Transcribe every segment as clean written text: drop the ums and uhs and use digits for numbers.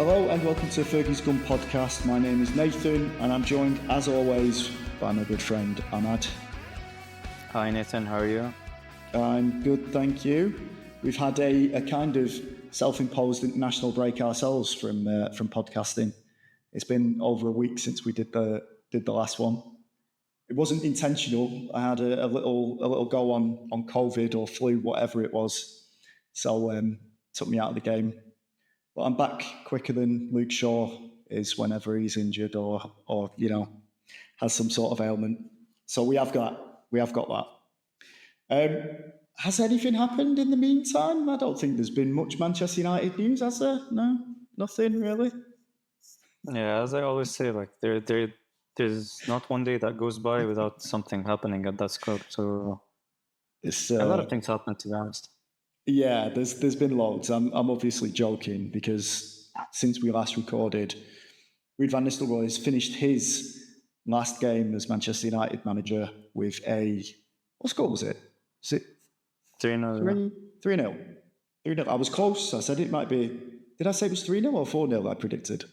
Hello and welcome to Fergie's Gun podcast. My name is Nathan and I'm joined as always by my good friend Ahmad. Hi Nathan, how are you? I'm good, thank you. We've had a kind of self-imposed international break ourselves from podcasting. It's been over a week since we did the last one. It wasn't intentional. I had a little go on COVID or flu, whatever it was. So took me out of the game. But I'm back quicker than Luke Shaw is whenever he's injured or has some sort of ailment. So we have got that. Has anything happened in the meantime? I don't think there's been much Manchester United news, has there? No, nothing really. Yeah, as I always say, like there's not one day that goes by without something happening at that club. So It's a lot of things happen, to be honest. Yeah, there's been loads. I'm obviously joking because since we last recorded, Ruud van Nistelrooy has finished his last game as Manchester United manager with what score was it? Was it 3-0? 3-0. 3-0. I was close. I said it might be. Did I say it was 3-0 or 4-0? I predicted.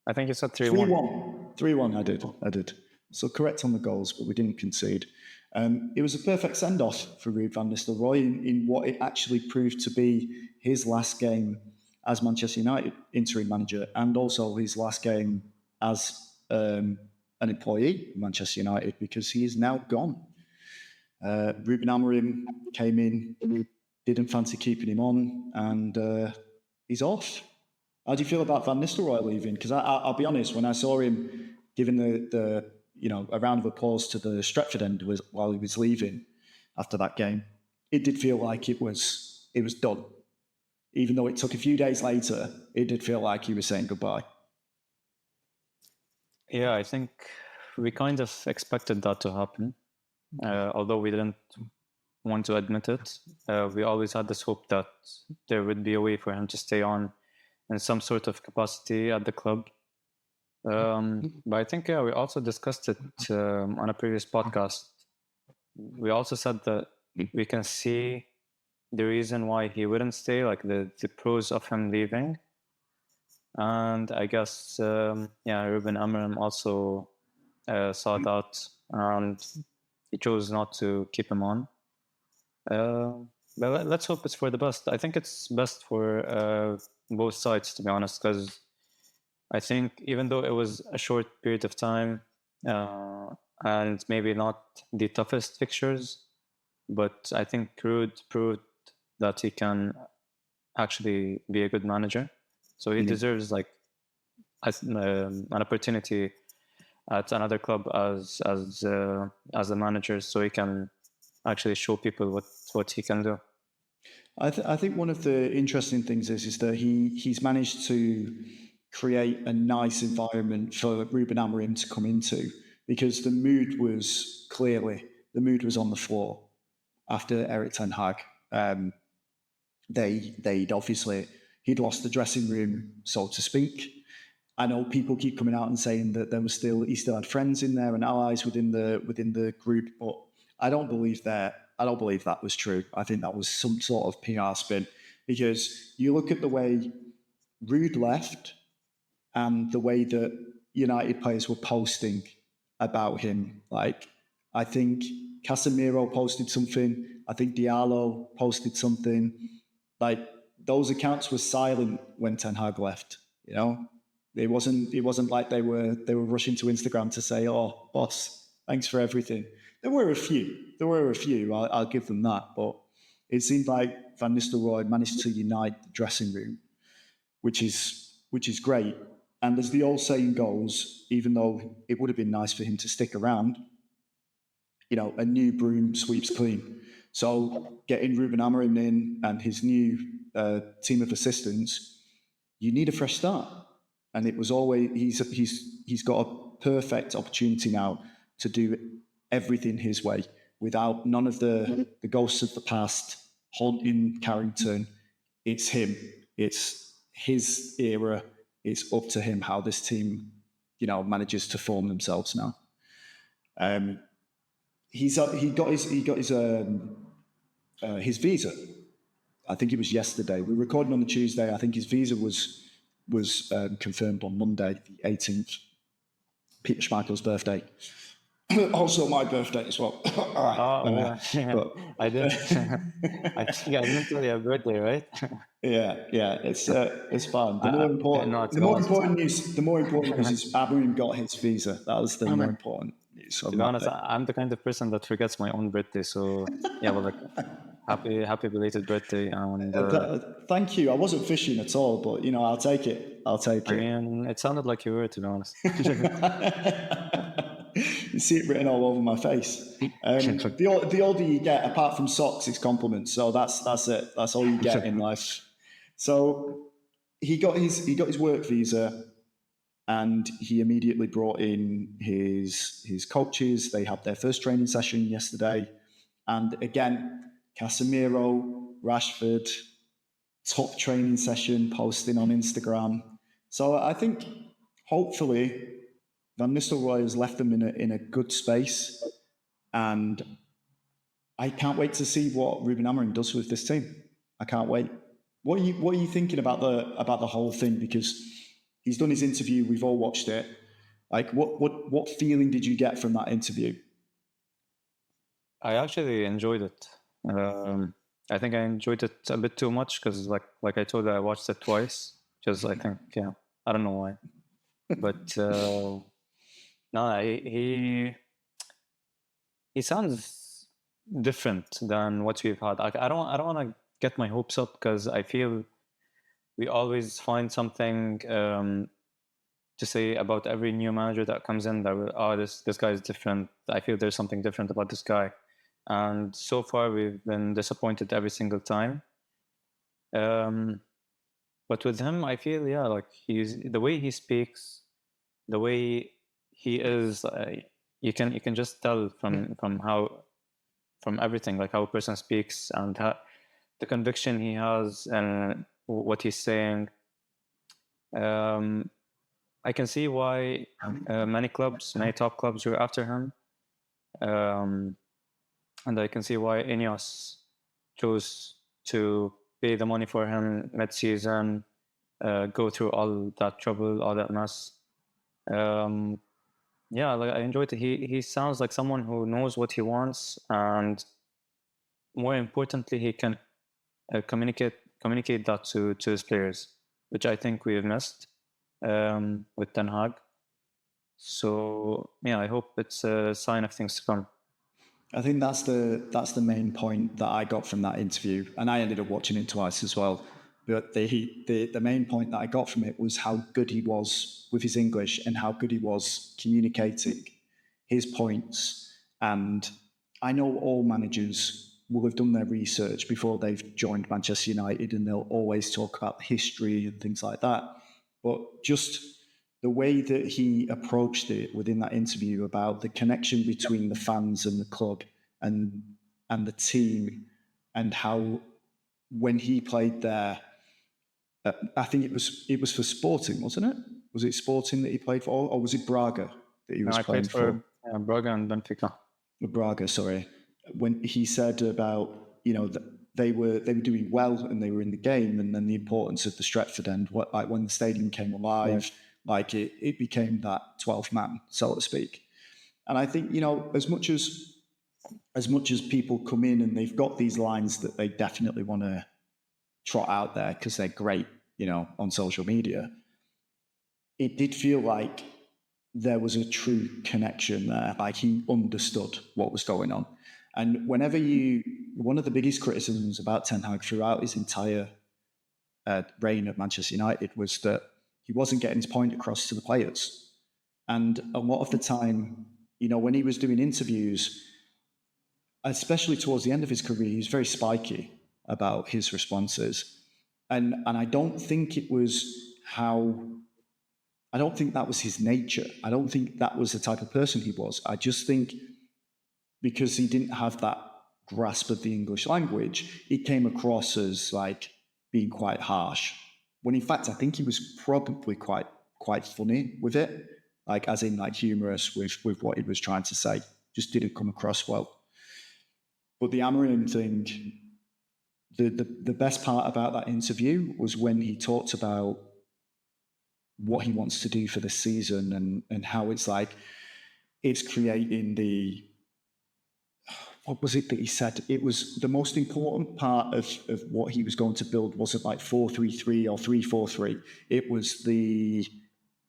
I think you said 3-1. 3-1. I did. So correct on the goals, but we didn't concede. It was a perfect send-off for Ruud van Nistelrooy in what it actually proved to be his last game as Manchester United interim manager and also his last game as an employee of Manchester United because he is now gone. Ruben Amorim came in, didn't fancy keeping him on, and he's off. How do you feel about Van Nistelrooy leaving? Because I'll be honest, when I saw him giving the a round of applause to the Stretford end while he was leaving after that game, it did feel like it was done. Even though it took a few days later, it did feel like he was saying goodbye. Yeah, I think we kind of expected that to happen, although we didn't want to admit it. We always had this hope that there would be a way for him to stay on in some sort of capacity at the club. But I think, we also discussed it on a previous podcast. We also said that we can see the reason why he wouldn't stay, like the pros of him leaving. And I guess, Ruben Amorim also saw that and he chose not to keep him on. But let's hope it's for the best. I think it's best for both sides, to be honest, because I think even though it was a short period of time and maybe not the toughest fixtures, but I think Ruud proved that he can actually be a good manager. So he deserves an opportunity at another club as a manager, so he can actually show people what he can do. I think one of the interesting things is that he's managed to create a nice environment for Ruben Amorim to come into because the mood was on the floor after Erik ten Hag. He'd lost the dressing room, so to speak. I know people keep coming out and saying that he still had friends in there and allies within the group, but I don't believe that. I don't believe that was true. I think that was some sort of PR spin because you look at the way Ruud left and the way that United players were posting about him. Like, I think Casemiro posted something. I think Diallo posted something. Like, those accounts were silent when Ten Hag left. It wasn't like they were rushing to Instagram to say, "Oh, boss, thanks for everything." There were a few. I'll give them that, but it seemed like Van Nistelrooy managed to unite the dressing room, which is great. And as the old saying goes, even though it would have been nice for him to stick around, a new broom sweeps clean. So getting Ruben Amorim in and his new team of assistants, you need a fresh start. And it was always he's got a perfect opportunity now to do everything his way without none of the ghosts of the past haunting Carrington. It's him. It's his era. It's up to him how this team, manages to form themselves now. He got his visa. I think it was yesterday. We're recording on the Tuesday. I think his visa was was confirmed on Monday, the 18th, Peter Schmeichel's birthday. Also my birthday as well. But I didn't. I think I didn't tell you your birthday, right? Yeah, it's fun. The more important news is Amorim got his visa. That was the more important news. To be honest, I'm the kind of person that forgets my own birthday. So yeah, well, like happy belated birthday. And thank you. I wasn't fishing at all, but I'll take it. I mean, it sounded like you were, to be honest. You see it written all over my face. The older you get, apart from socks, it's compliments. So that's it. That's all you get in life. So he got his work visa, and he immediately brought in his coaches. They had their first training session yesterday, and again, Casemiro, Rashford, top training session posting on Instagram. So I think hopefully Van Nistelrooy has left them in a good space, and I can't wait to see what Ruben Amorim does with this team. I can't wait. What are you thinking about the whole thing? Because he's done his interview, we've all watched it. Like, what feeling did you get from that interview? I actually enjoyed it. I think I enjoyed it a bit too much because, like I told you, I watched it twice. Just I think, I don't know why, but. No, he sounds different than what we've had. I don't want to get my hopes up because I feel we always find something to say about every new manager that comes in. That this guy is different. I feel there's something different about this guy, and so far we've been disappointed every single time. But with him, I feel like he's the way he speaks, the way he is, you can just tell from everything, like how a person speaks and the conviction he has and what he's saying. I can see why many top clubs were after him, and I can see why Ineos chose to pay the money for him mid-season, go through all that trouble, all that mess. Like I enjoyed it. He sounds like someone who knows what he wants, and more importantly, he can communicate that to his players, which I think we have missed with Ten Hag. So I hope it's a sign of things to come. I think that's the main point that I got from that interview, and I ended up watching it twice as well. But the main point that I got from it was how good he was with his English and how good he was communicating his points. And I know all managers will have done their research before they've joined Manchester United, and they'll always talk about history and things like that. But just the way that he approached it within that interview about the connection between the fans and the club and the team, and how when he played there, I think it was for Sporting, wasn't it? Was it Sporting that he played for, or was it Braga that he was playing for? Braga and Benfica. Braga, sorry. When he said about that they were doing well and they were in the game, and then the importance of the Stretford end, like when the stadium came alive, like it became that 12th man, so to speak. And I think as much as people come in and they've got these lines that they definitely want to trot out there because they're great, on social media, it did feel like there was a true connection there. Like he understood what was going on. And one of the biggest criticisms about Ten Hag throughout his entire reign at Manchester United was that he wasn't getting his point across to the players. And a lot of the time, when he was doing interviews, especially towards the end of his career, he was very spiky about his responses. And I don't think it was I don't think that was his nature. I don't think that was the type of person he was. I just think because he didn't have that grasp of the English language, it came across as like being quite harsh. When in fact, I think he was probably quite funny with it, like as in like humorous with what he was trying to say. Just didn't come across well. But the Amorim thing, the best part about that interview was when he talked about what he wants to do for this season and how it's like it's creating the, what was it that he said? It was the most important part of what he was going to build wasn't like 4-3-3 or 3-4-3. It was the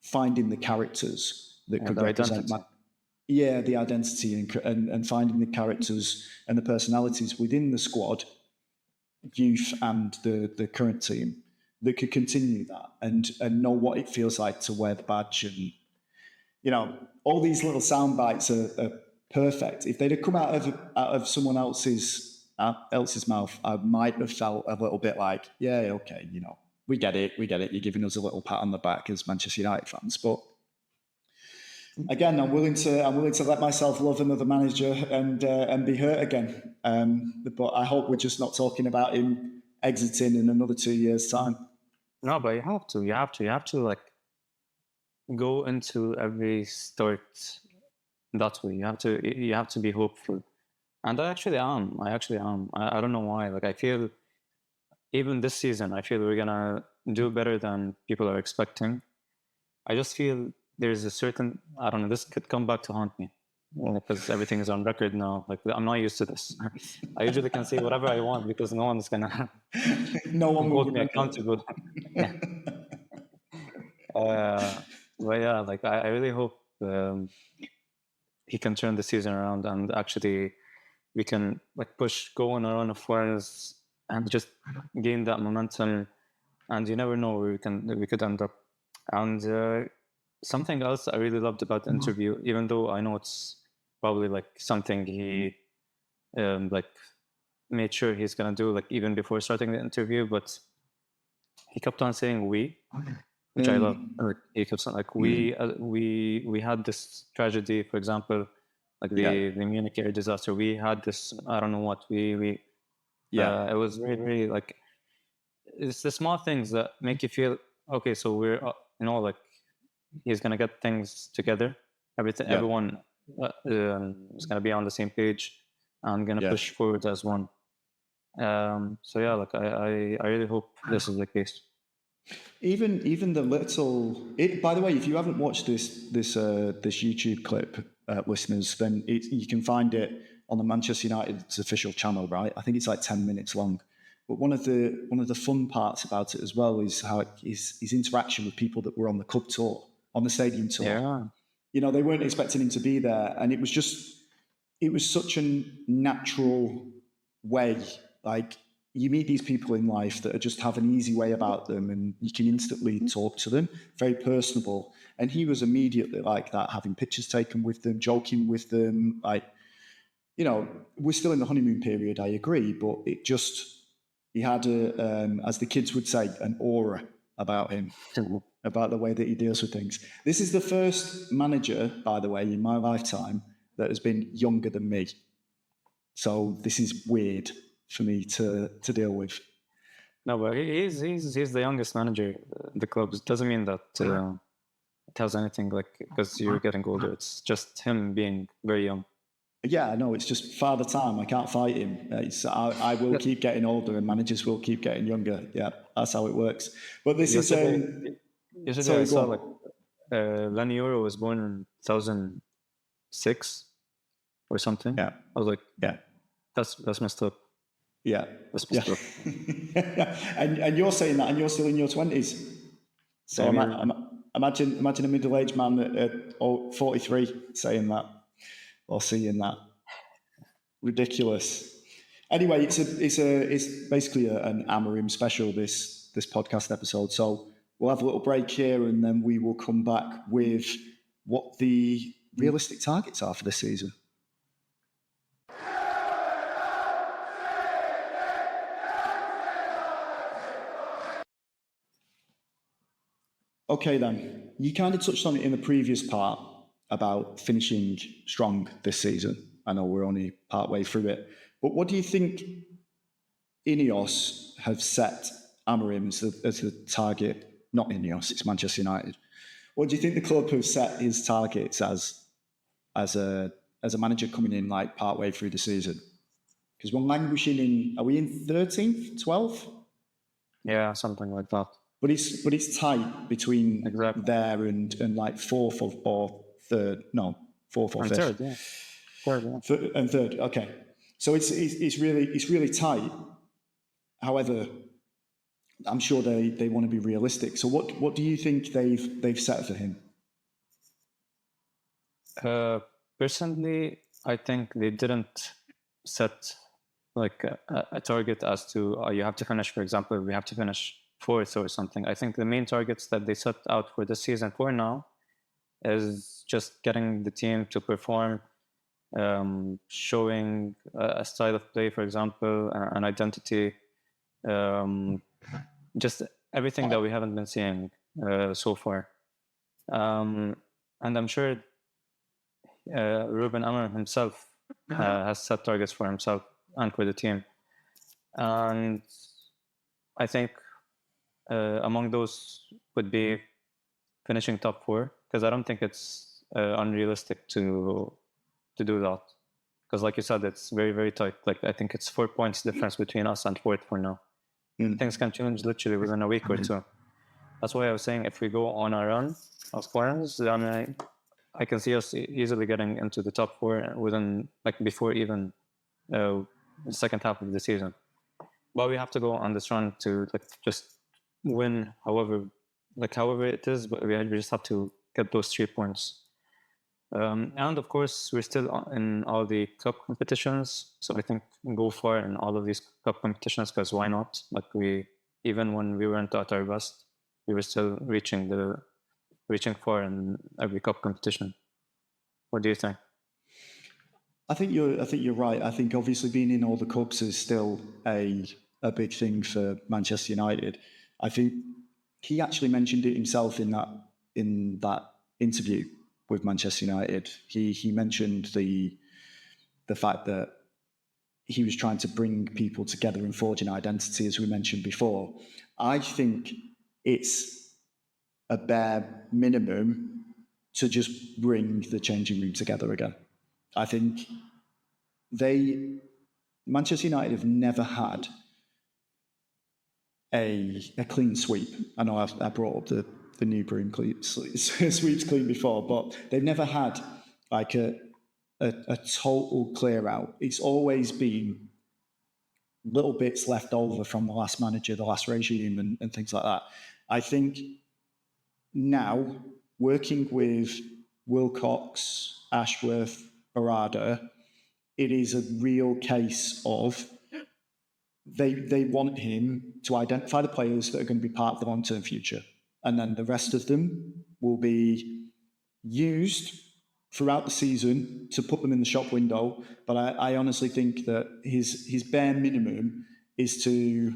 finding the characters that could represent the identity and finding the characters and the personalities within the squad, youth and the current team that could continue that and know what it feels like to wear the badge. And, you know, all these little sound bites are perfect. If they'd have come out of someone else's mouth, I might have felt a little bit like, yeah, okay, you know, we get it. You're giving us a little pat on the back as Manchester United fans. But again, I'm willing to let myself love another manager and be hurt again. But I hope we're just not talking about him exiting in another 2 years' time. No, but you have to like go into every start that way. You have to be hopeful. And I actually am. I don't know why. Like, I feel even this season, I feel we're gonna do better than people are expecting. I just feel there's a certain, I don't know, this could come back to haunt me because everything is on record now. Like, I'm not used to this. I usually can say whatever I want because no one's gonna hold me accountable. Yeah. But yeah, like I really hope he can turn the season around and actually we can like go on a run of wins and just gain that momentum. And you never know where we could end up. And something else I really loved about the interview, even though I know it's probably like something he like made sure he's gonna do like even before starting the interview, but he kept on saying we, which I love. He kept on like we had this tragedy, for example, like the Munich air disaster. We had this, I don't know what it was really, really like, it's the small things that make you feel okay. So we're like he's gonna get things together. Everyone is gonna be on the same page and gonna push forward as one. So yeah, like I really hope this is the case. Even the little. By the way, if you haven't watched this YouTube clip, listeners, then you can find it on the Manchester United's official channel. Right, I think it's like 10 minutes long. But one of the fun parts about it as well is how his interaction with people that were on the club tour, on the stadium tour. Yeah. You know, they weren't expecting him to be there, and it was such a natural way. Like, you meet these people in life that just have an easy way about them and you can instantly talk to them, very personable. And he was immediately like that, having pictures taken with them, joking with them. Like, you know, we're still in the honeymoon period, I agree, but he had as the kids would say, an aura about him, about the way that he deals with things. This is the first manager, by the way, in my lifetime that has been younger than me. So this is weird for me to deal with. No, but he's the youngest manager in the club. It doesn't mean that it has anything like because you're getting older. It's just him being very young. Yeah, no, it's just father time. I can't fight him. I will keep getting older and managers will keep getting younger. Yeah, that's how it works. But this yesterday I saw like Laniero was born in 2006 or something. Yeah. I was like, that's messed up. Yeah. That's messed up. and you're saying that and you're still in your 20s. So imagine a middle-aged man at 43 saying that. Or seeing that. Ridiculous. Anyway, it's basically an Amorim special, this podcast episode. So we'll have a little break here and then we will come back with what the realistic targets are for this season. Okay then, you kind of touched on it in the previous part about finishing strong this season. I know we're only partway through it, but what do you think Ineos have set Amorim as the target? Not Ineos, it's Manchester United. What do you think the club have set his targets as a manager coming in like partway through the season? Because we're languishing are we in 13th, 12th? Yeah, something like that. But it's tight between Exactly. there and like fourth or third. No, fourth or And fifth. third, yeah. Third, yeah. And third. Okay, so it's really tight. However, I'm sure they want to be realistic. So what do you think they've set for him? Personally, I think they didn't set like a target as to you have to finish, for example, we have to finish fourth or something. I think the main targets that they set out for this season for now is just getting the team to perform, showing a style of play, for example, an identity, just everything that we haven't been seeing so far. And I'm sure Ruben Amorim himself has set targets for himself and for the team. And I think among those would be finishing top four, because I don't think it's unrealistic to do that. Because like you said, it's very, very tight. Like I think it's 4 points difference between us and fourth for now. Things can change literally within a week or two. That's why I was saying if we go on a run of points, then I can see us easily getting into the top four within like before even the second half of the season. But we have to go on this run to like just win however it is, but we just have to get those 3 points. And of course, we're still in all the cup competitions, so I think go far in all of these cup competitions, because why not? Like even when we weren't at our best, we were still reaching far in every cup competition. What do you think? I think you're right. I think obviously being in all the cups is still a big thing for Manchester United. I think he actually mentioned it himself in that interview with Manchester United. He mentioned the fact that he was trying to bring people together and forge an identity, as we mentioned before. I think it's a bare minimum to just bring the changing room together again. I think Manchester United have never had a clean sweep. I know I brought up the new broom sweeps clean before, but they've never had like a total clear out. It's always been little bits left over from the last manager, the last regime, and things like that. I think now working with Wilcox, Ashworth, Barada, it is a real case of they want him to identify the players that are going to be part of the long-term future. And then the rest of them will be used throughout the season to put them in the shop window. But I honestly think that his bare minimum is to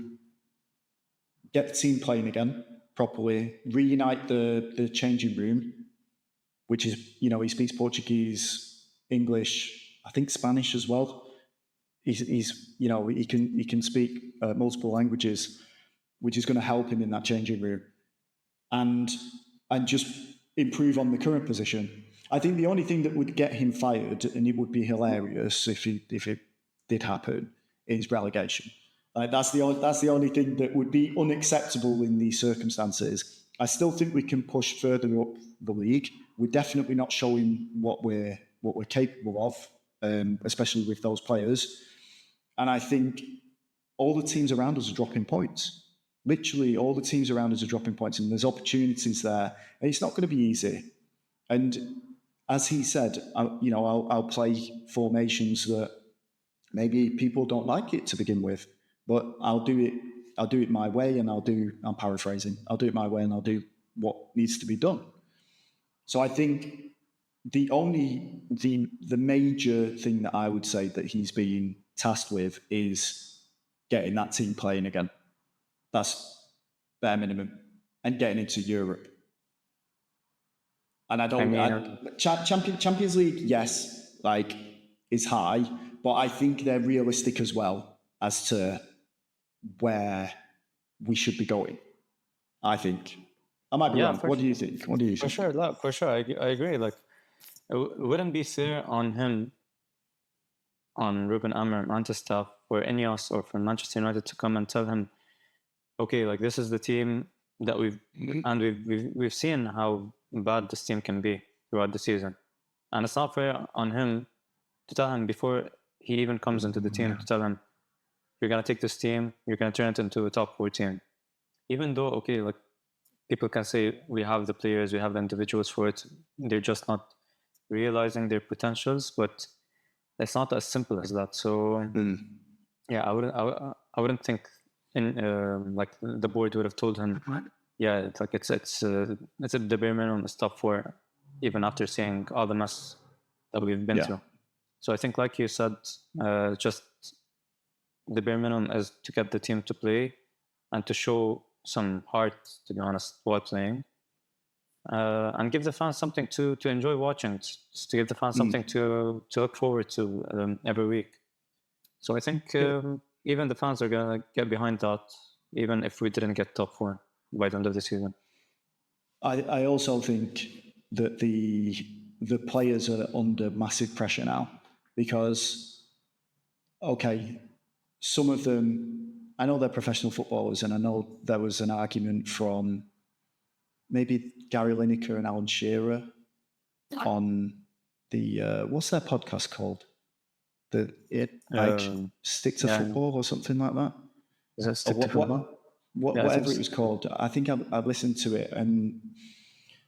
get the team playing again properly, reunite the changing room, which is, he speaks Portuguese, English, I think Spanish as well. He's he can speak multiple languages, which is going to help him in that changing room, and just improve on the current position. I think the only thing that would get him fired, and it would be hilarious if it did happen, is relegation. That's the only thing that would be unacceptable in these circumstances. I still think we can push further up the league. We're definitely not showing what we're capable of, especially with those players. And I think all the teams around us are dropping points. Literally, all the teams around us are dropping points, and there's opportunities there. And it's not going to be easy. And as he said, I'll play formations that maybe people don't like it to begin with, but I'll do it. I'll do it my way, and I'm paraphrasing. I'll do it my way, and I'll do what needs to be done. So I think the major thing that I would say that he's been tasked with is getting that team playing again. That's bare minimum, and getting into Europe. And Champions League, yes, like is high, but I think they're realistic as well as to where we should be going. I think. I might be wrong. What do you think? For sure. I agree. Like, it wouldn't be fair on him, on Ruben Amorim and his staff, or Ineos or from Manchester United to come and tell him, okay, like this is the team. that we've seen how bad this team can be throughout the season, and it's not fair on him to tell him before he even comes into the team to tell him, you're gonna take this team, you're gonna turn it into a top 4 team. Even though, okay, like people can say we have the players, we have the individuals for it, they're just not realizing their potentials, but it's not as simple as that. So yeah, I wouldn't think like the board would have told him, yeah, it's like it's the bare minimum stuff for, even after seeing all the mess that we've been through. So I think, like you said, just the bare minimum is to get the team to play and to show some heart, to be honest, while playing, and give the fans something to enjoy watching, just to give the fans something to look forward to every week. So I think even the fans are gonna get behind that, even if we didn't get top 4 by the end of the season. I also think that the players are under massive pressure now because, okay, some of them, I know they're professional footballers, and I know there was an argument from maybe Gary Lineker and Alan Shearer on the what's their podcast called? Stick to Football or something like that. Is that Stick to Football? Whatever it was called. I think I've listened to it, and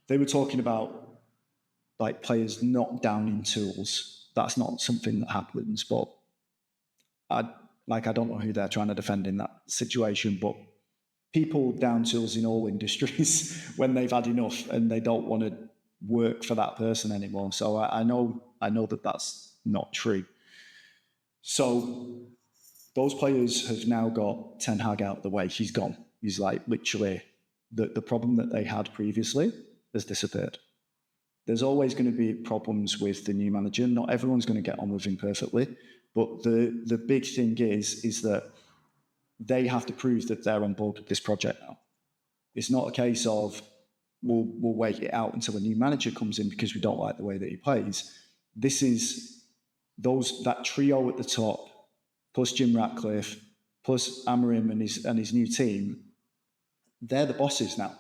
they were talking about like players not downing tools. That's not something that happens, but I don't know who they're trying to defend in that situation, but people down tools in all industries when they've had enough and they don't want to work for that person anymore. So I know that that's not true. So those players have now got Ten Hag out of the way. He's gone. He's like literally the problem that they had previously has disappeared. There's always going to be problems with the new manager. Not everyone's going to get on with him perfectly, but the big thing is that they have to prove that they're on board with this project now. It's not a case of we'll wait it out until a new manager comes in because we don't like the way that he plays. This is that trio at the top, plus Jim Ratcliffe, plus Amorim and his new team. They're the bosses now,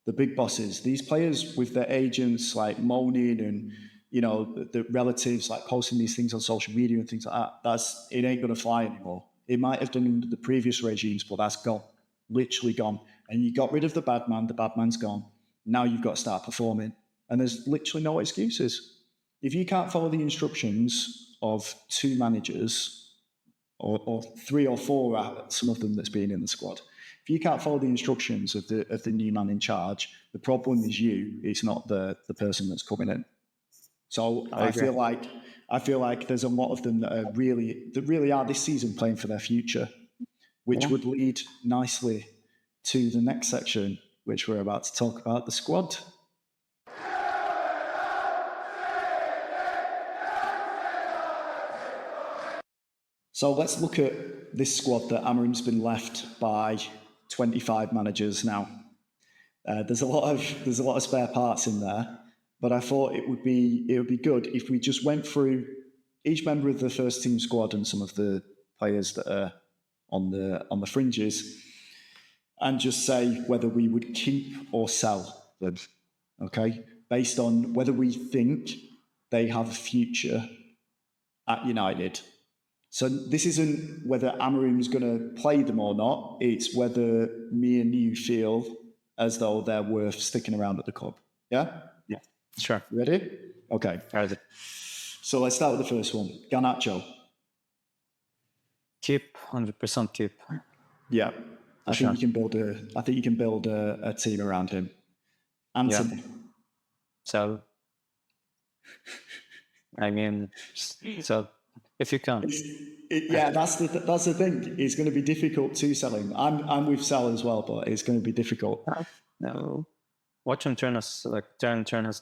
the big bosses. These players with their agents like moaning and the relatives like posting these things on social media and things like that. It ain't gonna fly anymore. It might have done under the previous regimes, but that's gone, literally gone. And you got rid of the bad man. The bad man's gone. Now you've got to start performing, and there's literally no excuses. If you can't follow the instructions of 2 managers, or 3 or 4, some of them that's been in the squad, if you can't follow the instructions of the new man in charge, the problem is you. It's not the person that's coming in. So I feel like there's a lot of them that really are this season playing for their future, which would lead nicely to the next section, which we're about to talk about, the squad. So let's look at this squad that Amorim's been left by 25 managers now. There's a lot of spare parts in there, but I thought it would be good if we just went through each member of the first team squad and some of the players that are on the fringes, and just say whether we would keep or sell them. Okay, based on whether we think they have a future at United. So this isn't whether Amorim's going to play them or not. It's whether me and you feel as though they're worth sticking around at the club. Yeah? Yeah, sure. Ready? Okay. Ready. So let's start with the first one. Garnacho. Keep, 100% keep. Yeah. I think you can build a team around him. Anthony. Yeah. So, I mean, so if you can. That's the thing. It's going to be difficult to sell him. I'm with Sal as well, but it's going to be difficult. No. Watch him turn his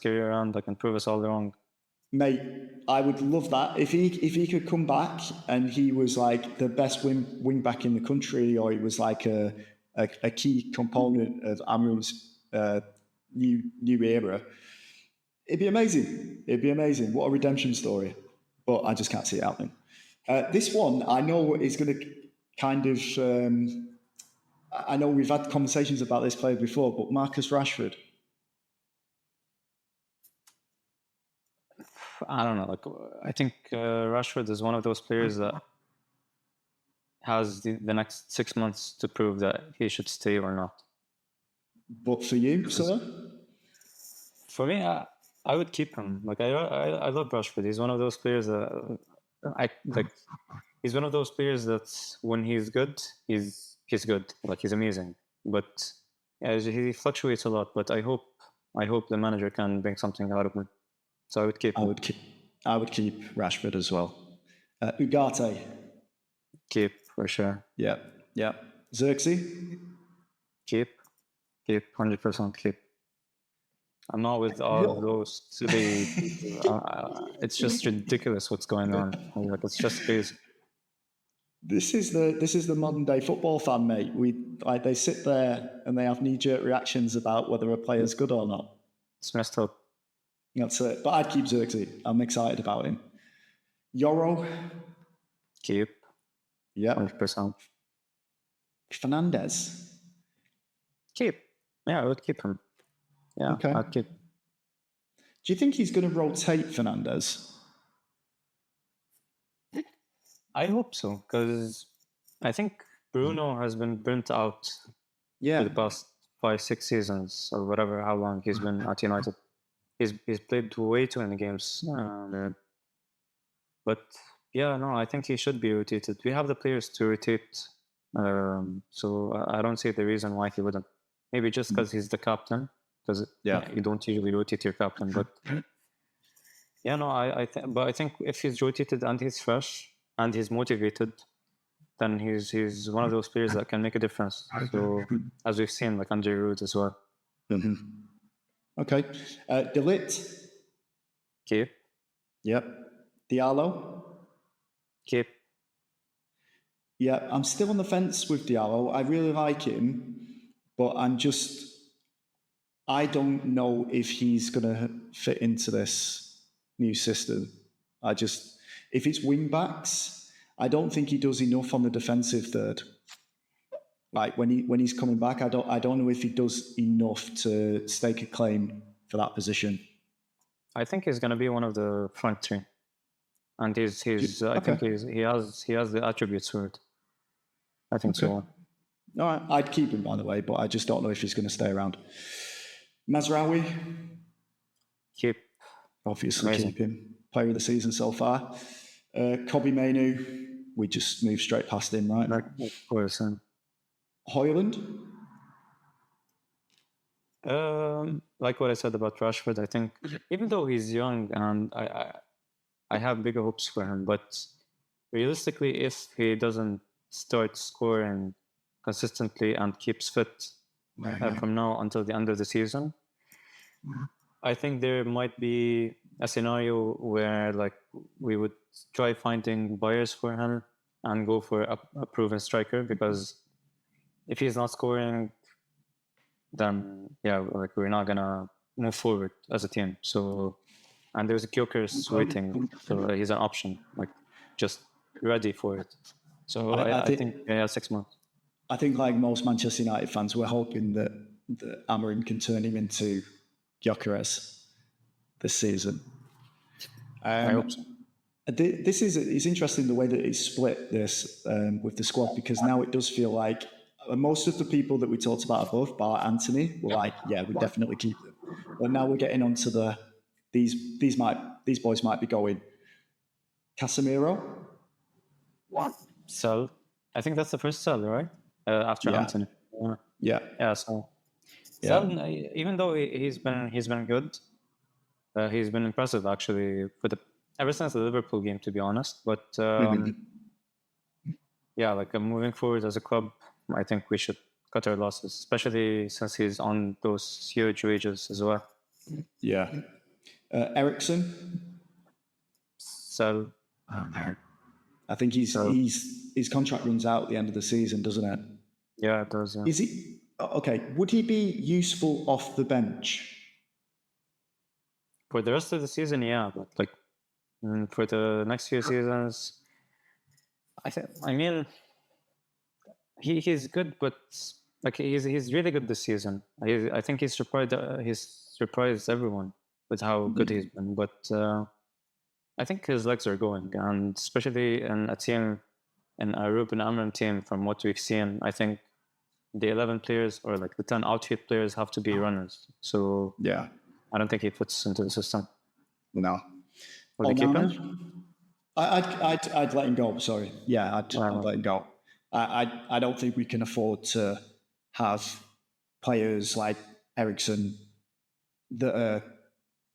career around, and prove us all wrong. Mate, I would love that if he could come back and he was like the best wing back in the country, or he was like a key component of Amorim's new era. It'd be amazing. What a redemption story. But I just can't see it happening. This one I know is going to kind of I know we've had conversations about this player before, but Marcus Rashford. I don't know. Like, I think Rashford is one of those players that has the next 6 months to prove that he should stay or not. But for you, sir? For me, I would keep him. Like, I love Rashford. He's one of those players that I like. He's one of those players that when he's good, he's good. Like, he's amazing. But yeah, he fluctuates a lot. But I hope the manager can bring something out of him. So I would keep him. I would keep Rashford as well. Ugarte. Keep, for sure. Yeah. Xerxes? Keep, 100% keep. I'm not with all of those to be. It's just ridiculous what's going on. Like, it's just crazy. This is the modern day football fan, mate. They sit there and they have knee jerk reactions about whether a player's good or not. It's messed up. That's it. But I'd keep Xerxes. I'm excited about him. Yoro. Keep. Yeah. 100%. Fernandez. Keep. Yeah, I would keep him. Yeah, okay. I'd keep. Do you think he's going to rotate Fernandez? I hope so, because I think Bruno has been burnt out for the past 5-6 seasons or whatever, how long he's been at United. He's played way too many games. But yeah, no, I think he should be rotated. We have the players to rotate, so I don't see the reason why he wouldn't. Maybe just because he's the captain, because you don't usually rotate your captain. But yeah, no, I think if he's rotated and he's fresh and he's motivated, then he's one of those players that can make a difference. So as we've seen, like under Ruud as well. Mm-hmm. Okay, De Ligt. Keep. Yep. Diallo. Keep. Yeah, I'm still on the fence with Diallo. I really like him, but I don't know if he's going to fit into this new system. If it's wing backs, I don't think he does enough on the defensive third. Like when he's coming back, I don't know if he does enough to stake a claim for that position. I think he's going to be one of the front three, and I think he has the attributes for it. I think so. All right, I'd keep him by the way, but I just don't know if he's going to stay around. Mazraoui. Keep. Obviously, keep him. Player of the season so far. Kobbie Mainoo. We just moved straight past him, right? Of course. Højlund? Like what I said about Rashford, I think even though he's young and I have bigger hopes for him, but realistically, if he doesn't start scoring consistently and keeps fit from now until the end of the season, I think there might be a scenario where like we would try finding buyers for him and go for a proven striker, because if he's not scoring, then like we're not gonna move forward as a team. So, and there's a Gyökeres waiting, so he's an option, like just ready for it. So I think 6 months. I think like most Manchester United fans, we're hoping that Amorim can turn him into Gyökeres this season. I hope so. It's interesting the way that it's split this with the squad, because now it does feel like most of the people that we talked about above, bar Anthony, were like, yeah, we definitely keep them. But now we're getting onto these boys might be going. Casemiro. What? Sell. I think that's the first sell, right? After Anthony. Yeah. So, even though he's been good, he's been impressive actually ever since the Liverpool game, to be honest. But like moving forward as a club, I think we should cut our losses, especially since he's on those huge wages as well. Yeah. Eriksen. Sell. I think his contract runs out at the end of the season, doesn't it? Yeah, it does. Yeah. Is he okay? Would he be useful off the bench for the rest of the season? Yeah, but like for the next few seasons, I mean, he's good, but Like he's really good this season. I think he's surprised everyone with how good he's been. But I think his legs are going, and especially in a team, in a Ruben Amorim team, from what we've seen, I think the 11 players or like the 10 outfield players have to be runners. So Yeah. I don't think he fits into the system. No. Will you keep him? I'd let him go. Sorry. Yeah, I'd let him go. I don't think we can afford to have players like Ericsson that are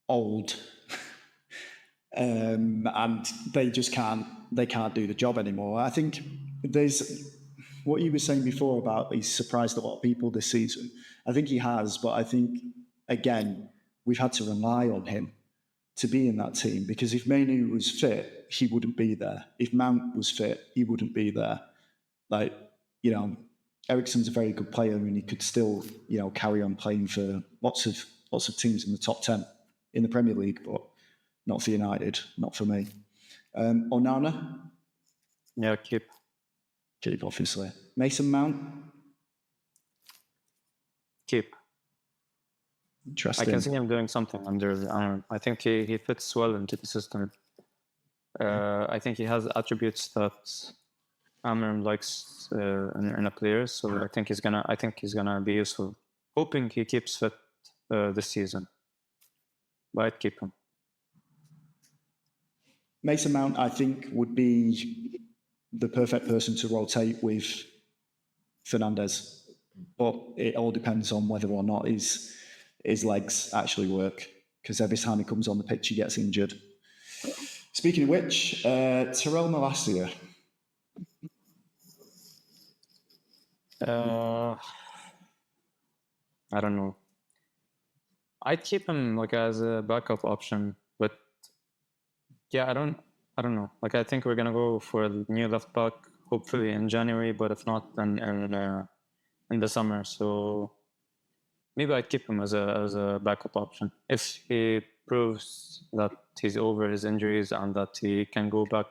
old and they just can't do the job anymore. I think there's what you were saying before about he's surprised a lot of people this season. I think he has, but I think again we've had to rely on him to be in that team, because if Mainu was fit, he wouldn't be there. If Mount was fit, he wouldn't be there. Like, you know, Ericsson's a very good player and he could still, you know, carry on playing for lots of teams in the top 10 in the Premier League, but not for United, not for me. Onana? Yeah, keep. Keep, obviously. Mason Mount? Keep. Interesting. I can see him doing something under Amorim. I think he fits well into the system. I think he has attributes that Amorim likes in a player, so I think he's gonna be useful. Hoping he keeps fit this season, but I'd keep him. Mason Mount, I think, would be the perfect person to rotate with Fernandes, but it all depends on whether or not his legs actually work, because every time he comes on the pitch, he gets injured. Speaking of which, Terrell Malacia. I don't know. I'd keep him like as a backup option, but yeah, I don't know. Like I think we're gonna go for a new left back hopefully in January, but if not, then in the summer. So maybe I'd keep him as a backup option if he proves that he's over his injuries and that he can go back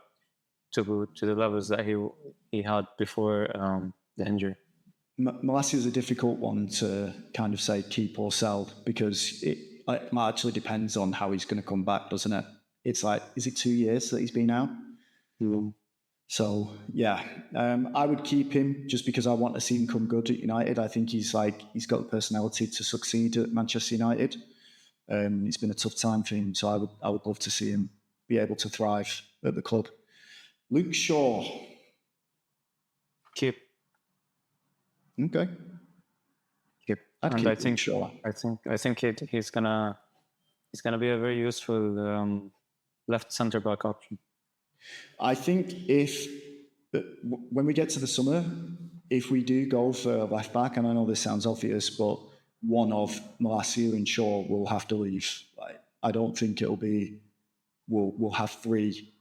to the levels that he had before the injury. Malacia is a difficult one to kind of say keep or sell, because it actually depends on how he's going to come back, doesn't it? It's like, is it 2 years that he's been out? Mm. So yeah, I would keep him just because I want to see him come good at United. I think he's got the personality to succeed at Manchester United. It's been a tough time for him, so I would love to see him be able to thrive at the club. Luke Shaw. Keep. Okay. Keep. And I think he's gonna be a very useful left centre back option. I think when we get to the summer, if we do go for a left back, and I know this sounds obvious, but one of Malacia and Shaw will have to leave. I don't think it'll be we'll have 3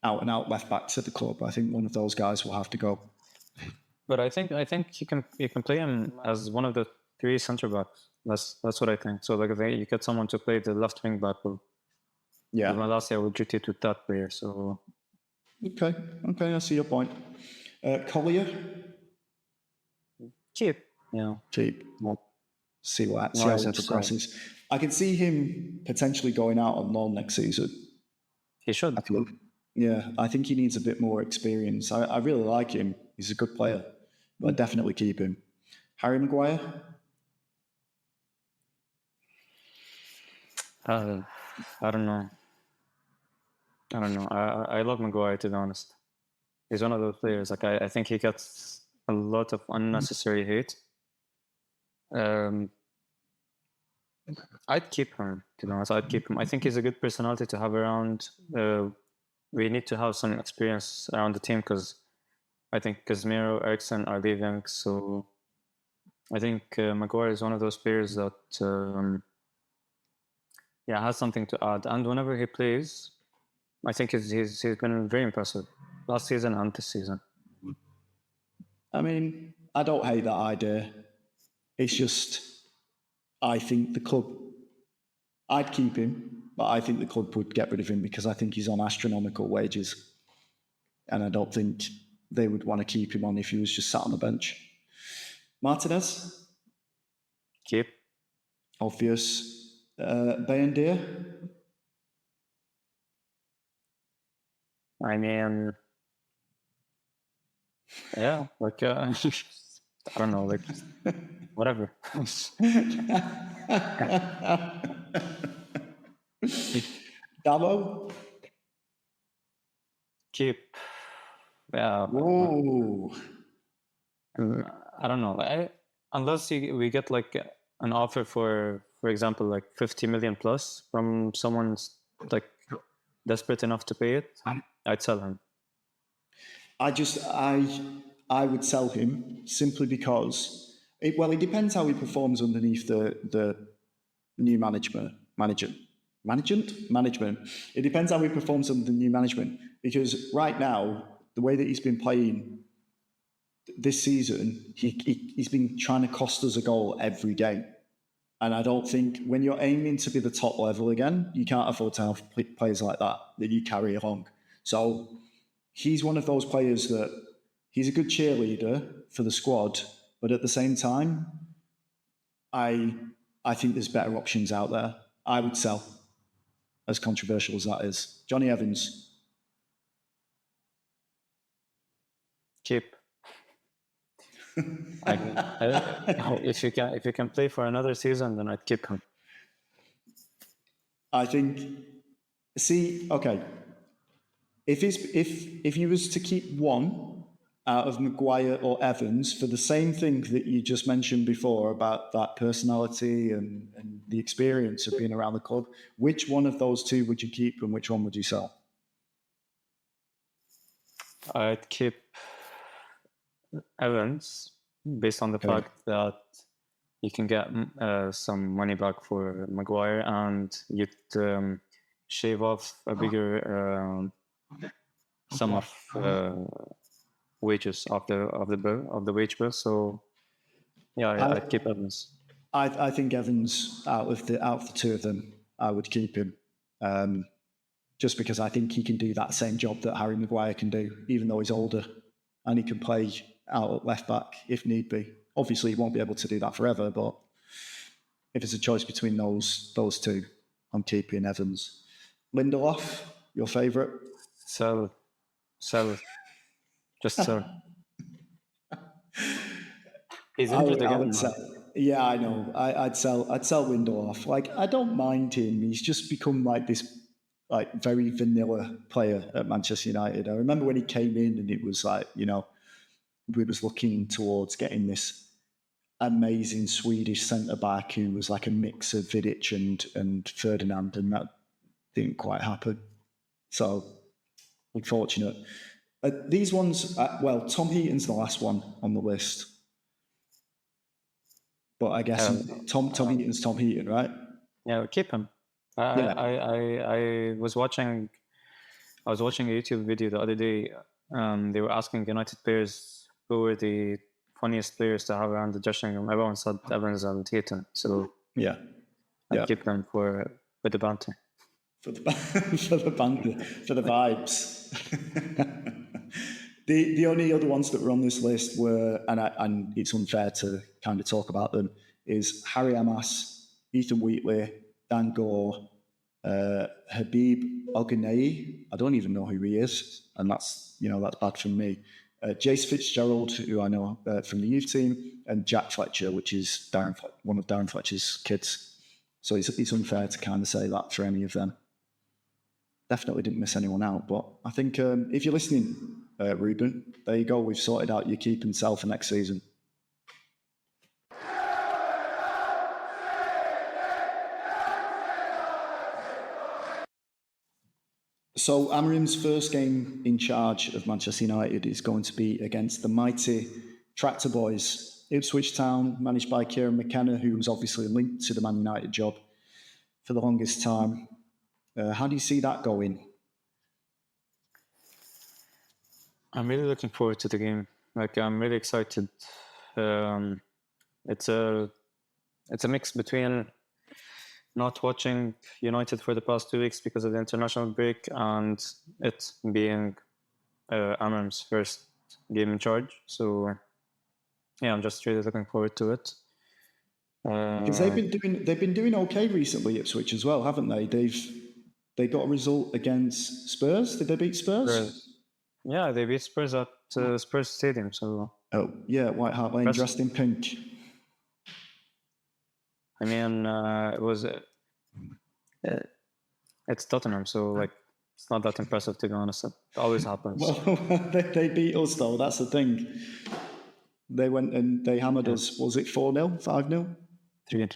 out and out left backs at the club. I think one of those guys will have to go. But I think you can play him as one of the 3 centre backs. That's what I think. So like if you get someone to play the left wing back, yeah, Malacia will rotate with that player. So okay, I see your point. Collier, cheap, yeah, cheap. Well, see how it progresses. I can see him potentially going out on loan next season. He should. Yeah, I think he needs a bit more experience. I really like him. He's a good player, but I'd definitely keep him. Harry Maguire? I don't know. I love Maguire, to be honest. He's one of those players. Like I think he gets a lot of unnecessary hate. I'd keep him, to be honest. I'd keep him. I think he's a good personality to have around. We need to have some experience around the team because I think Casemiro, Ericsson are leaving. So I think Maguire is one of those players that has something to add. And whenever he plays, I think he's been very impressive last season and this season. I mean, I don't hate that idea. It's just, I think the club, I'd keep him, but I think the club would get rid of him because I think he's on astronomical wages. And I don't think they would want to keep him on if he was just sat on the bench. Martinez, Keep. obvious. Bayendir, I mean, yeah, like I don't know, like whatever. Damo. Keep. Yeah. Whoa. I don't know. Unless we get like an offer for example, like 50 million plus from someone's like desperate enough to pay it, I'd sell him. I would sell him simply because it depends how he performs underneath the new management. It depends how he performs under the new management, because right now the way that he's been playing this season, he's been trying to cost us a goal every game. And I don't think when you're aiming to be the top level again, you can't afford to have players like that you carry along. So he's one of those players that he's a good cheerleader for the squad, but at the same time, I think there's better options out there. I would sell, as controversial as that is. Johnny Evans. Keep. If you can play for another season, then I'd keep him. I think. See, okay. If he was to keep one out of Maguire or Evans for the same thing that you just mentioned before about that personality and the experience of being around the club, which one of those two would you keep and which one would you sell? I'd keep Evans based on the fact that you can get some money back for Maguire and you'd shave off a bigger sum of wages of the wage bill. So yeah, I'd keep Evans. I think Evans out of the two of them, I would keep him. Just because I think he can do that same job that Harry Maguire can do, even though he's older, and he can play out at left back if need be. Obviously, he won't be able to do that forever, but if it's a choice between those two, I'm keeping Evans. Lindelof, your favourite? Sell, just sell. He's injured again. Yeah, I know. I'd sell Lindelof. Like, I don't mind him. He's just become like this very vanilla player at Manchester United. I remember when he came in and it was like, we was looking towards getting this amazing Swedish centre-back who was like a mix of Vidic and Ferdinand, and that didn't quite happen. So, unfortunate. These ones, Tom Heaton's the last one on the list. But I guess Tom Heaton's Tom Heaton, right? Yeah, keep him. I was watching a YouTube video the other day. They were asking United players who were the funniest players to have around the dressing room. Everyone said Evans and Heaton. So I'd keep them for the banter. For the banter, for the vibes. The only other ones that were on this list were, and it's unfair to kind of talk about them, is Harry Amas, Ethan Wheatley, Dan Gore, Habib Oguneye. I don't even know who he is, and that's bad from me. Jace Fitzgerald, who I know from the youth team, and Jack Fletcher, which is one of Darren Fletcher's kids. So it's unfair to kind of say that for any of them. Definitely didn't miss anyone out, but I think if you're listening, Ruben, there you go. We've sorted out your keep and sell for next season. So Amorim's first game in charge of Manchester United is going to be against the mighty Tractor Boys, Ipswich Town, managed by Kieran McKenna, who was obviously linked to the Man United job for the longest time. How do you see that going? I'm really looking forward to the game. I'm really excited. It's a mix between not watching United for the past 2 weeks because of the international break and it being Amorim's first game in charge. So yeah, I'm just really looking forward to it. Because they've been doing okay recently, Ipswich as well, haven't they? They got a result against Spurs. Did they beat Spurs? Yeah, they beat Spurs at Spurs Stadium. So Oh yeah, White Hart Lane, dressed in pink. I mean, it was it's Tottenham, so like it's not that impressive, to be honest. It always happens. Well, they beat us though. That's the thing. They went and they hammered us. Was it 4-0, 5-0? 3.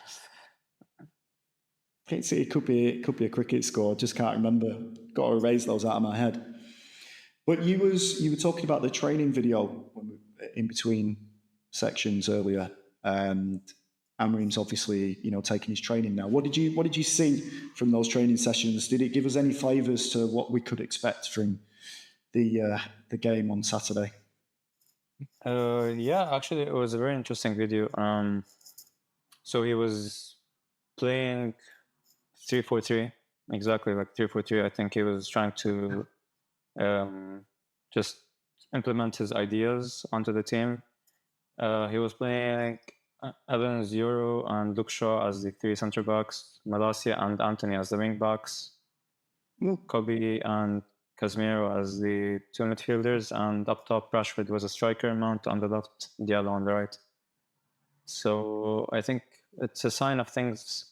It could be a cricket score. Just can't remember. Got to erase those out of my head. But you were talking about the training video in between sections earlier, and Amorim's obviously taking his training now. What did you see from those training sessions? Did it give us any flavours to what we could expect from the game on Saturday? Yeah, actually, it was a very interesting video. So he was playing 3-4-3, exactly like 3-4-3. I think he was trying to just implement his ideas onto the team. He was playing Evans, Euro, and Luke Shaw as the 3 centre backs, Malacia and Anthony as the wing backs, Kobe and Casemiro as the 2 midfielders, and up top Rashford was a striker, Mount on the left, Diallo on the right. So I think it's a sign of things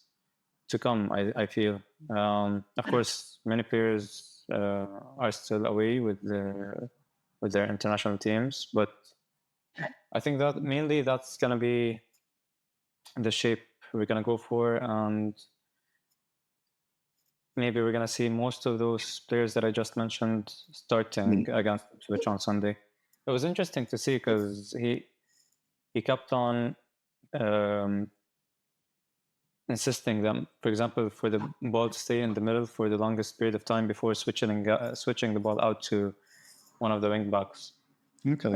to come, I feel. Of course, many players are still away with their international teams, but I think that mainly that's going to be the shape we're going to go for, and maybe we're going to see most of those players that I just mentioned starting against Ipswich on Sunday. It was interesting to see because he kept on insisting them, for example, for the ball to stay in the middle for the longest period of time before switching the ball out to one of the wing backs. Okay.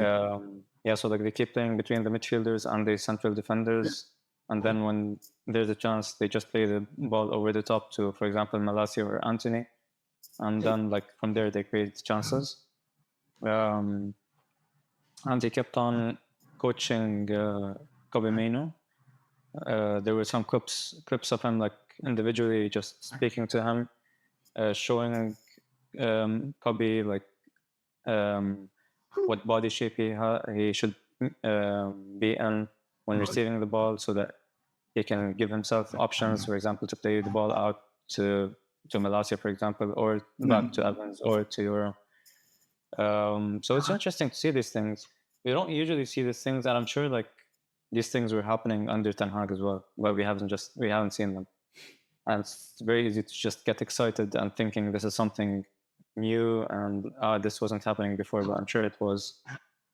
Yeah, so like they keep playing between the midfielders and the central defenders, and then when there's a chance, they just play the ball over the top to, for example, Malacia or Anthony, and then like from there they create chances. And he kept on coaching Kobe Maino. There were some clips of him like individually just speaking to him, showing Kobe like what body shape he should be in when receiving the ball, so that he can give himself options, for example, to play the ball out to Malacia, for example, or back to Evans or to Euro. So it's interesting to see these things. We don't usually see these things, and I'm sure like these things were happening under Ten Hag as well, but we haven't seen them. And it's very easy to just get excited and thinking this is something new and this wasn't happening before, but I'm sure it was.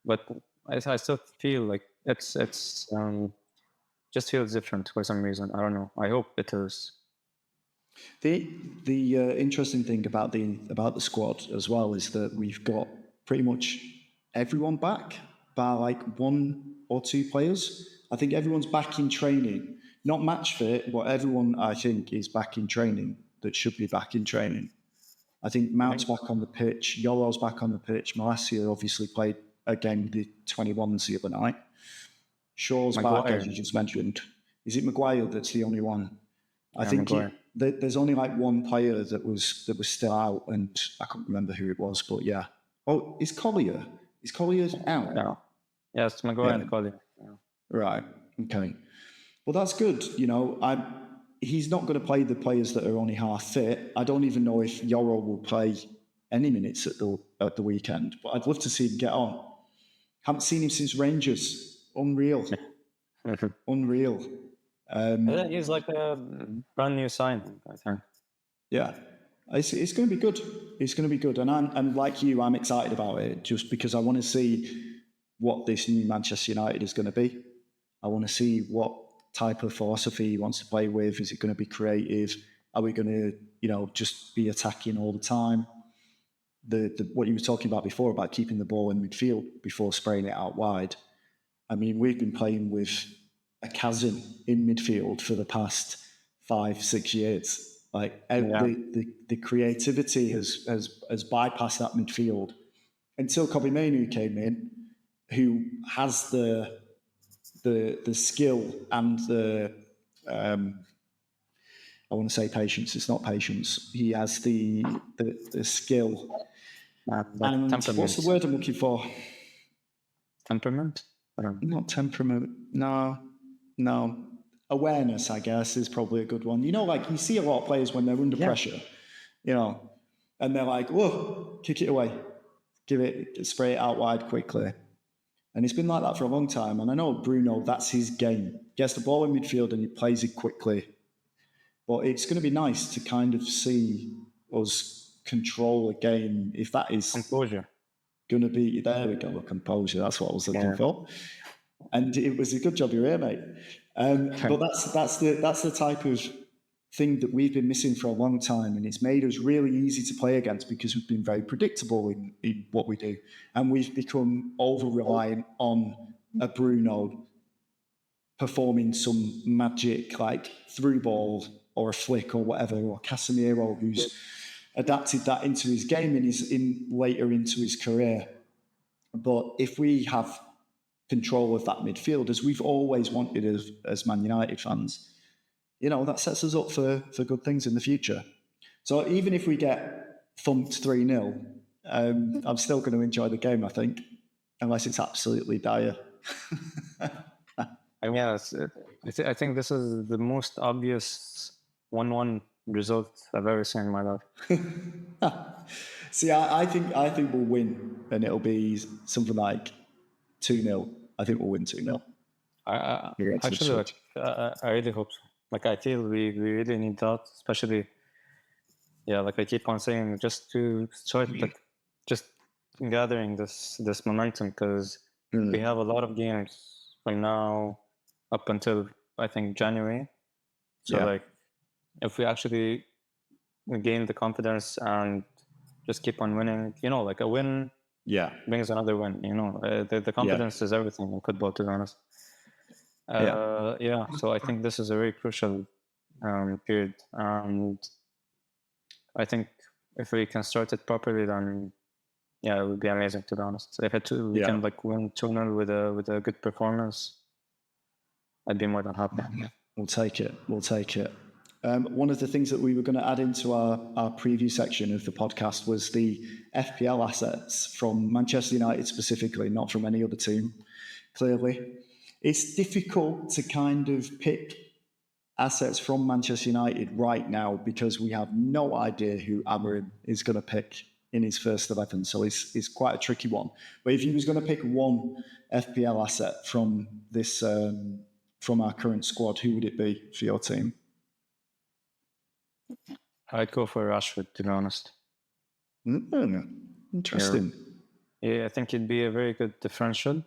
But I still feel like it's just feels different for some reason. I don't know. I hope it is. The interesting thing about the squad as well is that we've got pretty much everyone back, bar like 1 or 2 players. I think everyone's back in training, not match fit, but everyone I think is back in training that should be back in training. I think Mount's back on the pitch, Yolo's back on the pitch, Malacia obviously played a game with the 21s the other night. Shaw's back, as you just mentioned. Is it Maguire that's the only one? I think there's only like 1 player that was still out, and I can't remember who it was, but yeah. Oh, is Collier out? No. Yeah, it's Maguire and Collier. Yeah. Right. Okay. Well, that's good. He's not going to play the players that are only half fit. I don't even know if Yoro will play any minutes at the weekend, but I'd love to see him get on. Haven't seen him since Rangers. Unreal. Unreal. He's like a brand new signing, I think. Yeah. It's going to be good. It's going to be good. And like you, I'm excited about it just because I want to see what this new Manchester United is going to be. I want to see what type of philosophy he wants to play with. Is it going to be creative? Are we going to, just be attacking all the time? What you were talking about before about keeping the ball in midfield before spraying it out wide. I mean, we've been playing with a chasm in midfield for the past 5-6 years. Like the creativity has bypassed that midfield until Kobe Mainu came in, who has the the skill and the I want to say patience. It's not patience. He has the skill. And what's the word I'm looking for? Temperament? Not temperament. No. Awareness, I guess, is probably a good one. You know, like you see a lot of players when they're under pressure, you know, and they're like, whoa, kick it away. Spray it out wide quickly. And it's been like that for a long time. And I know Bruno, that's his game. Gets the ball in midfield and he plays it quickly. But it's going to be nice to kind of see us control a game if that is composure. Going to be, there we go, composure. That's what I was looking for. And it was a good job you're here, mate. But that's the type of thing that we've been missing for a long time, and it's made us really easy to play against because we've been very predictable in what we do, and we've become over-reliant on a Bruno performing some magic like through ball or a flick or whatever, or Casemiro who's adapted that into his game and later into his career. But if we have control of that midfield, as we've always wanted as Man United fans, you know, that sets us up for good things in the future. So even if we get thumped 3-0, I'm still going to enjoy the game, I think, unless it's absolutely dire. I mean, I think this is the most obvious 1-1 result I've ever seen in my life. See, I think we'll win, and it'll be something like 2-0. I think we'll win 2-0. I really hope so. Like, I feel we really need that, especially, like I keep on saying, just to start just gathering this momentum, because we have a lot of games right now up until, I think, January. So, like, if we actually gain the confidence and just keep on winning, you know, like a win brings another win, you know. The confidence is everything in football, to be honest. So I think this is a very crucial period, and I think if we can start it properly, then it would be amazing, to be honest. If we can like win 2-0 with a good performance, I'd be more than happy. We'll take it. One of the things that we were going to add into our preview section of the podcast was the FPL assets from Manchester United specifically, not from any other team, clearly. It's difficult to kind of pick assets from Manchester United right now because we have no idea who Amorim is going to pick in his first 11. So it's quite a tricky one. But if he was going to pick one FPL asset from this from our current squad, who would it be for your team? I'd go for Rashford, to be honest. Interesting. Yeah, I think he'd be a very good differential.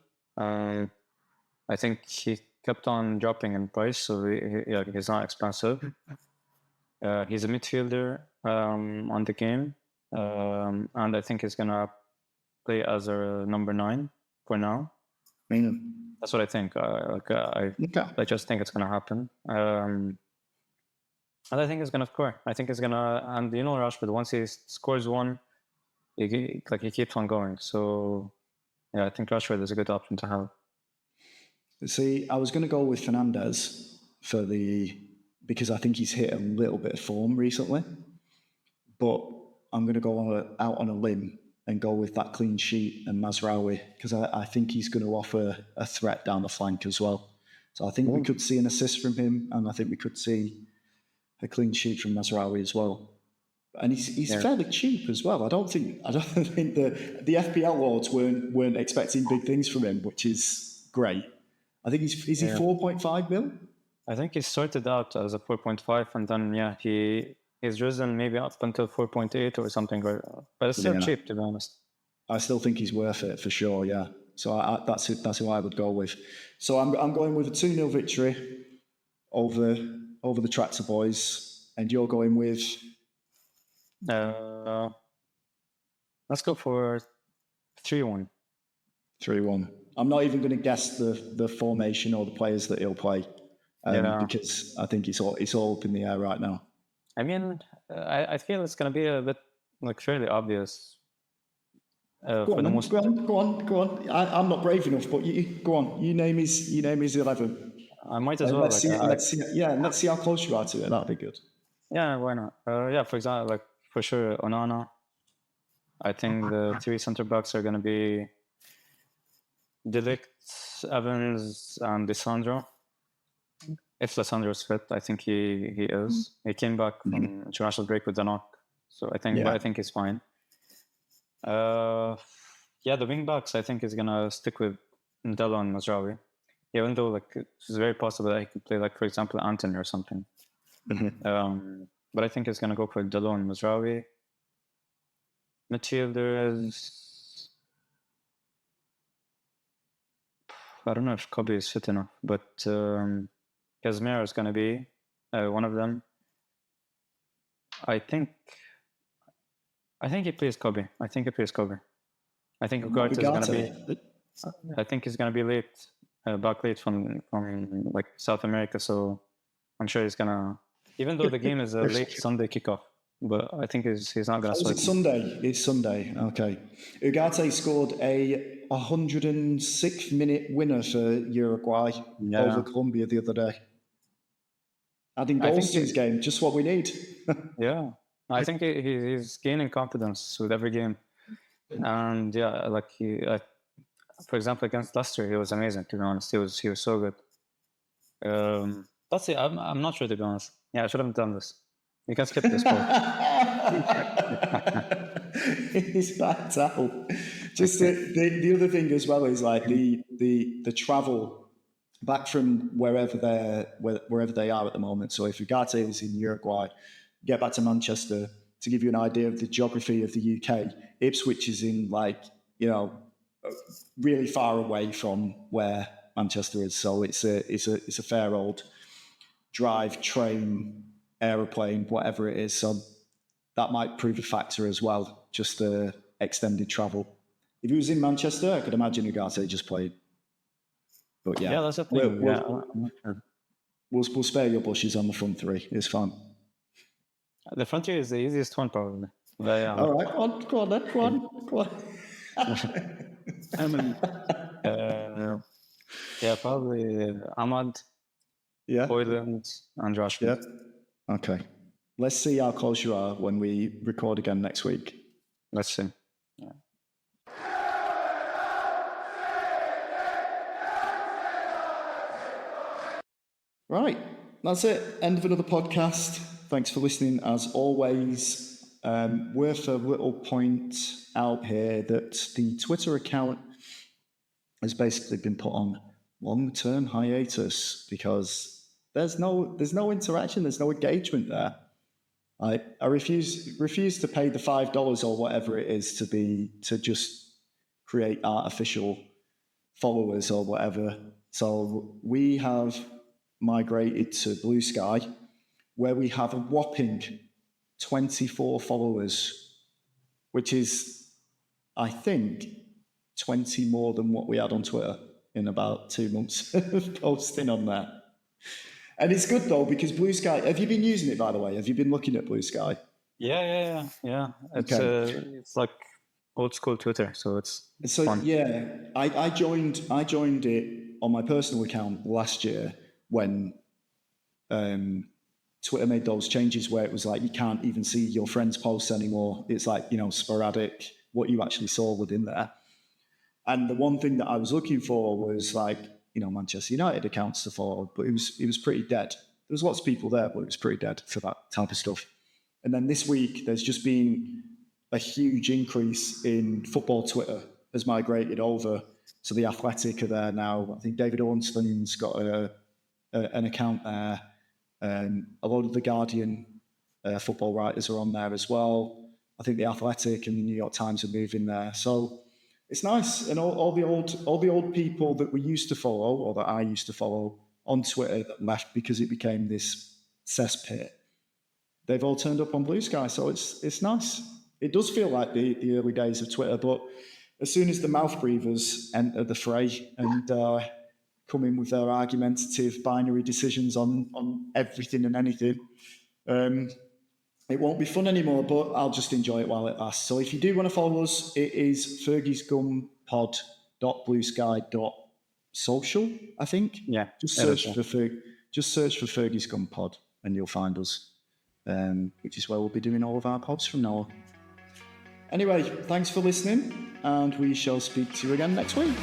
I think he kept on dropping in price, so he's not expensive. He's a midfielder on the game, and I think he's gonna play as a number 9 for now. That's what I think. I just think it's gonna happen, and I think he's gonna score. I think he's gonna, and you know, Rashford, once he scores one, he keeps on going. So I think Rashford is a good option to have. See, I was going to go with Fernandes because I think he's hit a little bit of form recently, but I'm going to go out on a limb and go with that clean sheet and Mazraoui because I think he's going to offer a threat down the flank as well. So I think we could see an assist from him, and I think we could see a clean sheet from Mazraoui as well. And he's fairly cheap as well. I don't think the FPL lords weren't expecting big things from him, which is great. I think is he 4.5 mil? I think he started out as a 4.5, and then he's risen maybe up until 4.8 or something. But it's still cheap, to be honest. I still think he's worth it for sure. Yeah. So that's who I would go with. So I'm going with a 2-0 victory over the Tractor Boys, and you're going with. Let's go for 3-1. 3-1. I'm not even going to guess the formation or the players that he'll play because I think it's all up in the air right now. I mean, I feel it's going to be a bit like fairly obvious. Go for the on, most. go on. I'm not brave enough, but go on. You name his 11. I might as well. Let's Like, see. Let's see. Yeah, let's see how close you are to it. That'd be good. yeah, why not? Yeah, for example, like for sure, Onana. I think the three center backs are going to be Delict, Evans, and Lisandro. If Lisandro's fit, I think he is. He came back from international break with the knock, so I think he's fine. Yeah, the wing backs I think is gonna stick with Ndella and Mazraoui, even though like it's very possible that he could play like for example Anton or something. But I think it's gonna go for Ndella and Mazraoui. Midfielder is, I don't know if Kobe is fit enough, but Casemiro is gonna be one of them. I think he plays Kobe. I think Ugarte is gonna be. I think he's gonna be late, back late from like South America. So I'm sure he's gonna. Even though the game is a late Sunday kickoff, but I think he's not gonna. It's Sunday. It's Sunday. Okay. Ugarte scored a 106th minute winner for Uruguay over Colombia the other day. Adding goals to his game, just what we need. Yeah, I think he's gaining confidence with every game, and yeah, like for example, against Leicester, he was amazing. To be honest, he was so good. That's it. I'm not sure, to be honest. Yeah, I should have done this. You can skip this part. It's backed out. Just the other thing as well is like the travel back from wherever they are at the moment. So if Ugarte is in Uruguay, get back to Manchester. To give you an idea of the geography of the UK, Ipswich is in really far away from where Manchester is. So it's a fair old drive, train, aeroplane, whatever it is. So that might prove a factor as well, just the extended travel. If he was in Manchester, I could imagine Ugarte just played. But yeah, that's a thing. We'll spare your bushes on the front three. It's fun. The front three is the easiest one, probably. But, yeah, all right, go on. I mean, yeah, probably Ahmad, Hoyland, and Rashford. Yeah. Okay. Let's see how close you are when we record again next week. Let's see. Yeah. Right. That's it. End of another podcast. Thanks for listening as always. Worth a little point out here that the Twitter account has basically been put on long-term hiatus because there's no interaction, there's no engagement there. I refuse to pay the $5 or whatever it is to just create artificial followers or whatever. So we have migrated to Blue Sky, where we have a whopping 24 followers, which is, I think, 20 more than what we had on Twitter in about 2 months of posting on that. And it's good though, because Blue Sky, have you been using it, by the way? Have you been looking at Blue Sky? Yeah. It's like old school Twitter, so it's fun. Yeah, I joined it on my personal account last year when Twitter made those changes where it was like you can't even see your friends' posts anymore. It's like, sporadic, what you actually saw within there. And the one thing that I was looking for was like, Manchester United accounts to follow, but it was pretty dead. There was lots of people there, but it was pretty dead for that type of stuff. And then this week, there's just been a huge increase in football Twitter has migrated over. So the Athletic are there now. I think David Ornstein's got an account there. A lot of the Guardian football writers are on there as well. I think the Athletic and the New York Times are moving there. So it's nice, and all the old people that we used to follow, or that I used to follow on Twitter, that left because it became this cesspit. They've all turned up on Blue Sky, so it's nice. It does feel like the early days of Twitter, but as soon as the mouth breathers enter the fray and come in with their argumentative binary decisions on everything and anything, It won't be fun anymore, but I'll just enjoy it while it lasts. So if you do want to follow us, it is fergiesgumpod.bluesky.social, I think. Yeah. Just search for Fergie's Gum Pod and you'll find us, which is where we'll be doing all of our pods from now on. Anyway, thanks for listening, and we shall speak to you again next week.